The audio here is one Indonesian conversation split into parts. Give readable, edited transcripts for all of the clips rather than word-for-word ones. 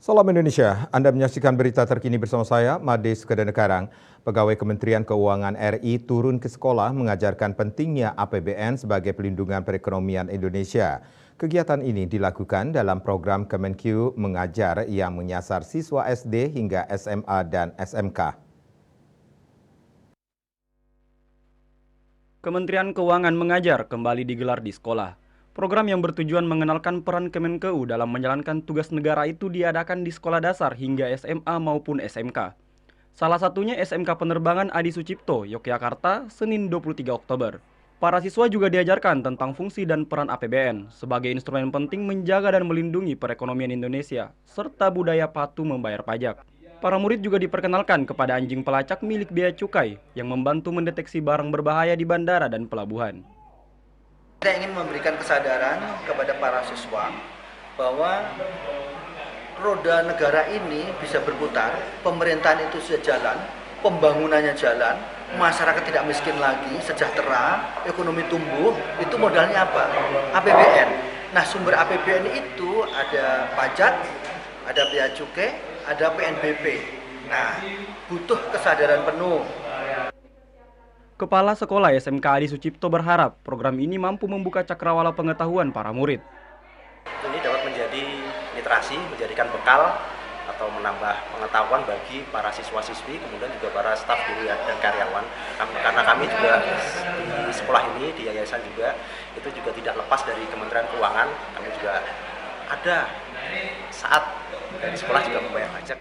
Salam Indonesia, Anda menyaksikan berita terkini bersama saya, Mades Kedanekarang. Pegawai Kementerian Keuangan RI turun ke sekolah mengajarkan pentingnya APBN sebagai pelindungan perekonomian Indonesia. Kegiatan ini dilakukan dalam program Kemenq Mengajar yang menyasar siswa SD hingga SMA dan SMK. Kementerian Keuangan Mengajar kembali digelar di sekolah. Program yang bertujuan mengenalkan peran Kemenkeu dalam menjalankan tugas negara itu diadakan di sekolah dasar hingga SMA maupun SMK. Salah satunya SMK Penerbangan Adi Sucipto, Yogyakarta, Senin 23 Oktober. Para siswa juga diajarkan tentang fungsi dan peran APBN sebagai instrumen penting menjaga dan melindungi perekonomian Indonesia, serta budaya patuh membayar pajak. Para murid juga diperkenalkan kepada anjing pelacak milik Bea Cukai yang membantu mendeteksi barang berbahaya di bandara dan pelabuhan. Kita ingin memberikan kesadaran kepada para siswa bahwa roda negara ini bisa berputar, pemerintahan itu sudah jalan, pembangunannya jalan, masyarakat tidak miskin lagi, sejahtera, ekonomi tumbuh, itu modalnya apa? APBN. Nah, sumber APBN itu ada pajak, ada bea cukai, ada PNBP. Nah, butuh kesadaran penuh. Kepala Sekolah SMK Adi Sucipto berharap program ini mampu membuka cakrawala pengetahuan para murid. Ini dapat menjadi literasi, menjadikan bekal atau menambah pengetahuan bagi para siswa-siswi, kemudian juga para staf guru dan karyawan. Karena kami juga di sekolah ini, di yayasan juga, itu juga tidak lepas dari Kementerian Keuangan. Kami juga ada saat dari sekolah juga membayar pajak.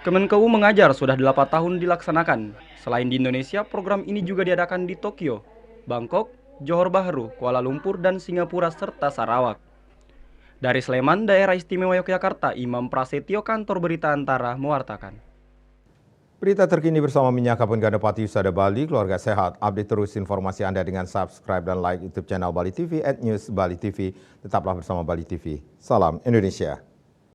Kemenkeu Mengajar sudah 8 tahun dilaksanakan. Selain di Indonesia, program ini juga diadakan di Tokyo, Bangkok, Johor Bahru, Kuala Lumpur, dan Singapura, serta Sarawak. Dari Sleman, Daerah Istimewa Yogyakarta, Imam Prasetyo, Kantor Berita Antara, mewartakan. Berita terkini bersama Minyak Kapun Gandapati Usada Bali, keluarga sehat. Update terus informasi Anda dengan subscribe dan like YouTube channel Bali TV @News Bali TV. Tetaplah bersama Bali TV. Salam Indonesia.